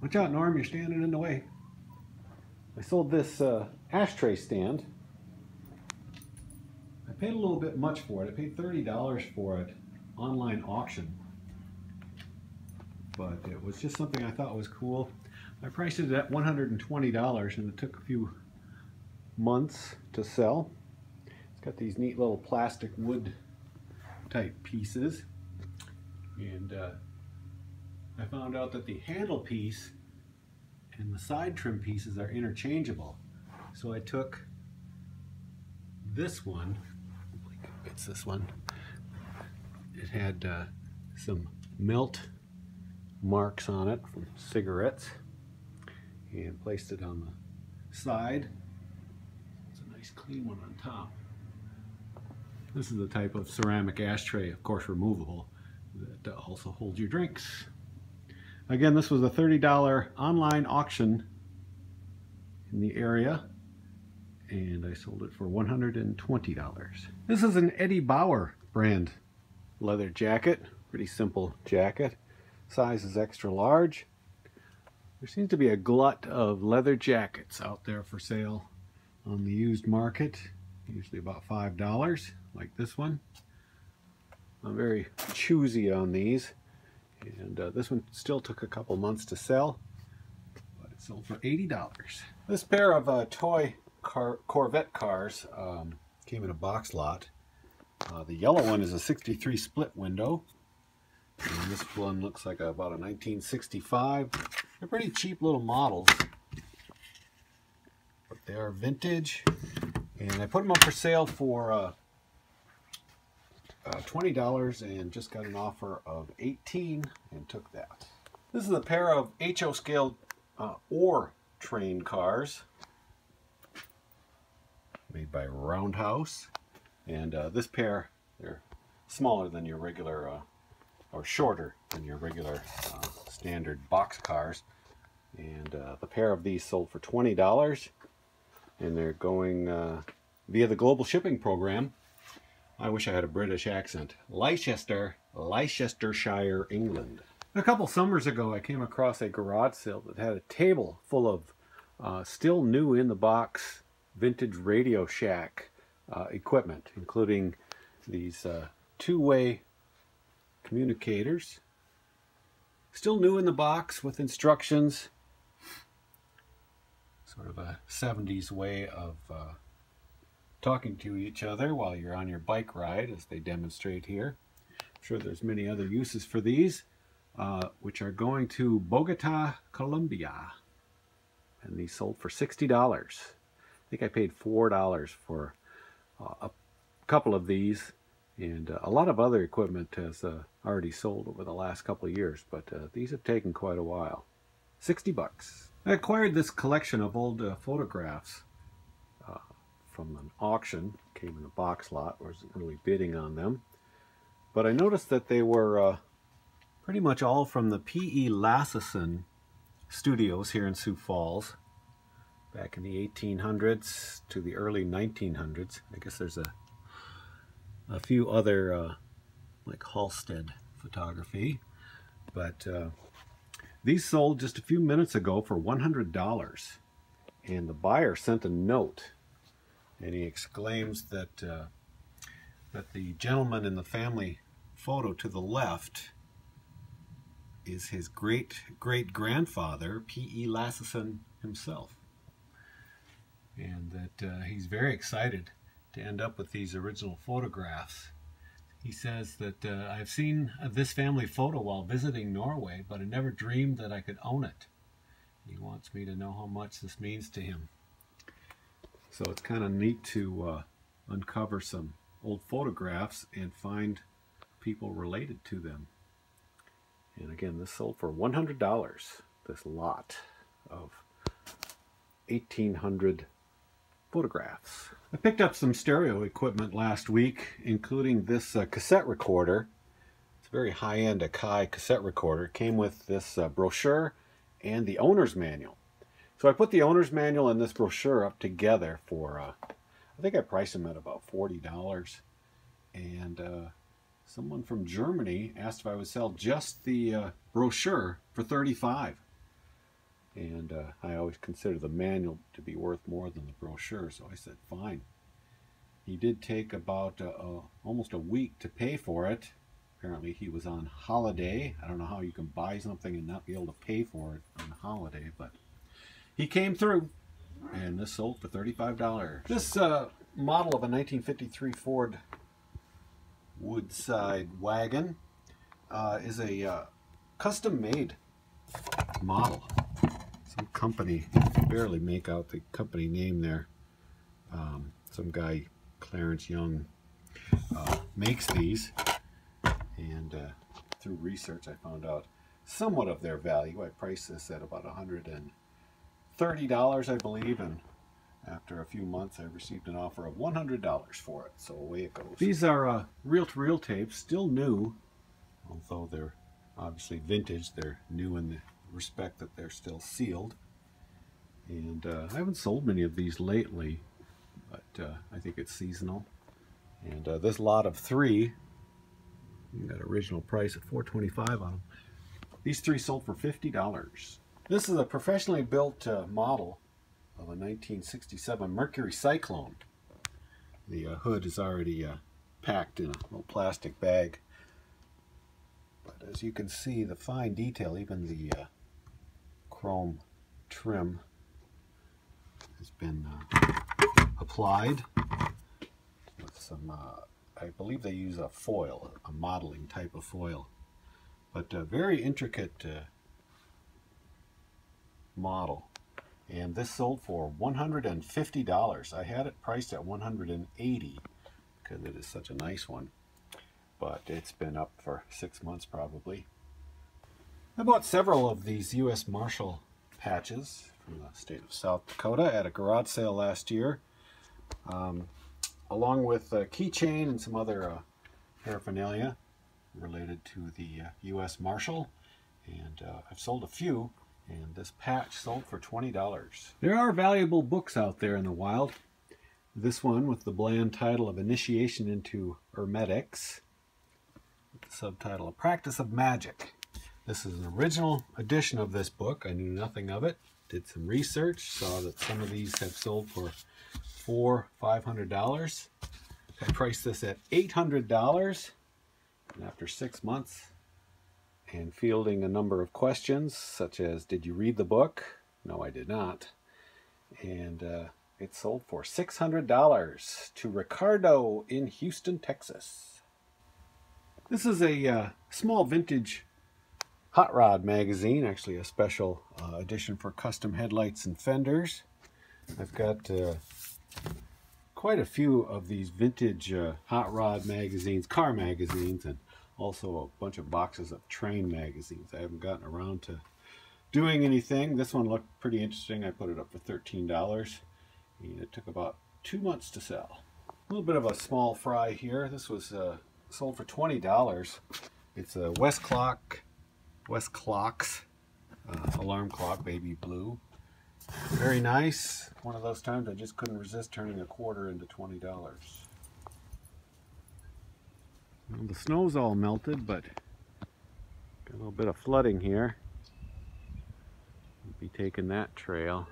Watch out, Norm, you're standing in the way. I sold this ashtray stand. I paid a little bit much for it. I paid $30 for it, online auction. But it was just something I thought was cool. I priced it at $120 and it took a few months to sell. It's got these neat little plastic wood type pieces. And I found out that the handle piece and the side trim pieces are interchangeable. So I took this one, it's this one, it had some melt marks on it from cigarettes, and placed it on the side. It's a nice clean one on top. This is the type of ceramic ashtray, of course removable, that also holds your drinks. Again, this was a $30 online auction in the area, and I sold it for $120. This is an Eddie Bauer brand leather jacket, pretty simple jacket. Size is extra large. There seems to be a glut of leather jackets out there for sale on the used market, usually about $5, like this one. I'm very choosy on these, and this one still took a couple months to sell, but it sold for $80. This pair of toy Corvette cars came in a box lot. The yellow one is a 63 split window, and this one looks like about a 1965. They're pretty cheap little models, but they are vintage, and I put them up for sale for $20 and just got an offer of $18 and took that. This is a pair of HO scale ore train cars made by Roundhouse, and this pair, they're smaller than your regular or shorter than your regular standard box cars, and the pair of these sold for $20, and they're going via the global shipping program. I wish I had a British accent. Leicester, Leicestershire, England. A couple summers ago I came across a garage sale that had a table full of still new in the box vintage Radio Shack equipment, including these two-way communicators, still new in the box with instructions, sort of a 70s way of talking to each other while you're on your bike ride, as they demonstrate here. I'm sure there's many other uses for these, which are going to Bogota, Colombia, and these sold for $60. I think I paid $4 for a couple of these, and a lot of other equipment has already sold over the last couple of years, but these have taken quite a while. 60 bucks. I acquired this collection of old photographs from an auction. Came in a box lot, wasn't really bidding on them, but I noticed that they were pretty much all from the P.E. Lassison studios here in Sioux Falls back in the 1800s to the early 1900s. I guess there's a few other like Halstead photography, but these sold just a few minutes ago for $100, and the buyer sent a note, and he exclaims that that the gentleman in the family photo to the left is his great-great-grandfather, P.E. Lassison himself, and that he's very excited to end up with these original photographs. He says that I've seen this family photo while visiting Norway, but I never dreamed that I could own it. He wants me to know how much this means to him. So it's kind of neat to uncover some old photographs and find people related to them. And again, this sold for $100, this lot of 1800 photographs. I picked up some stereo equipment last week, including this cassette recorder. It's a very high-end Akai cassette recorder. It came with this brochure and the owner's manual. So I put the owner's manual and this brochure up together for, I think I priced them at about $40. And someone from Germany asked if I would sell just the brochure for $35. And I always consider the manual to be worth more than the brochure, so I said fine. He did take about almost a week to pay for it. Apparently he was on holiday. I don't know how you can buy something and not be able to pay for it on holiday, but he came through, and this sold for $35. This model of a 1953 Ford Woodside wagon is a custom-made model. Some company, barely make out the company name there. Some guy, Clarence Young, makes these, and through research I found out somewhat of their value. I priced this at about $130, I believe, and after a few months I received an offer of $100 for it, so away it goes. These are reel-to-reel tapes, still new, although they're obviously vintage. They're new in the respect that they're still sealed. And I haven't sold many of these lately, but I think it's seasonal. And this lot of 3, you got original price at $425 on them. These 3 sold for $50. This is a professionally built model of a 1967 Mercury Cyclone. The hood is already packed in a little plastic bag. But as you can see, the fine detail, even the chrome trim has been applied with some, I believe they use a foil, a modeling type of foil. But a very intricate model. And this sold for $150. I had it priced at $180 because it is such a nice one. But it's been up for 6 months probably. I bought several of these U.S. Marshal patches from the state of South Dakota at a garage sale last year, along with a keychain and some other paraphernalia related to the U.S. Marshal. And I've sold a few, and this patch sold for $20. There are valuable books out there in the wild. This one with the bland title of Initiation into Hermetics, with the subtitle A Practice of Magic. This is an original edition of this book. I knew nothing of it. Did some research, saw that some of these have sold for $500. I priced this at $800, and after 6 months and fielding a number of questions such as, did you read the book? No, I did not. And it sold for $600 to Ricardo in Houston, Texas. This is a small vintage hot rod magazine, actually a special edition for custom headlights and fenders. I've got quite a few of these vintage hot rod magazines, car magazines, and also a bunch of boxes of train magazines. I haven't gotten around to doing anything. This one looked pretty interesting. I put it up for $13, and it took about 2 months to sell. A little bit of a small fry here. This was sold for $20. It's a West Clocks alarm clock, baby blue. Very nice. One of those times I just couldn't resist turning a quarter into $20. Well, the snow's all melted, but got a little bit of flooding here. We'll be taking that trail.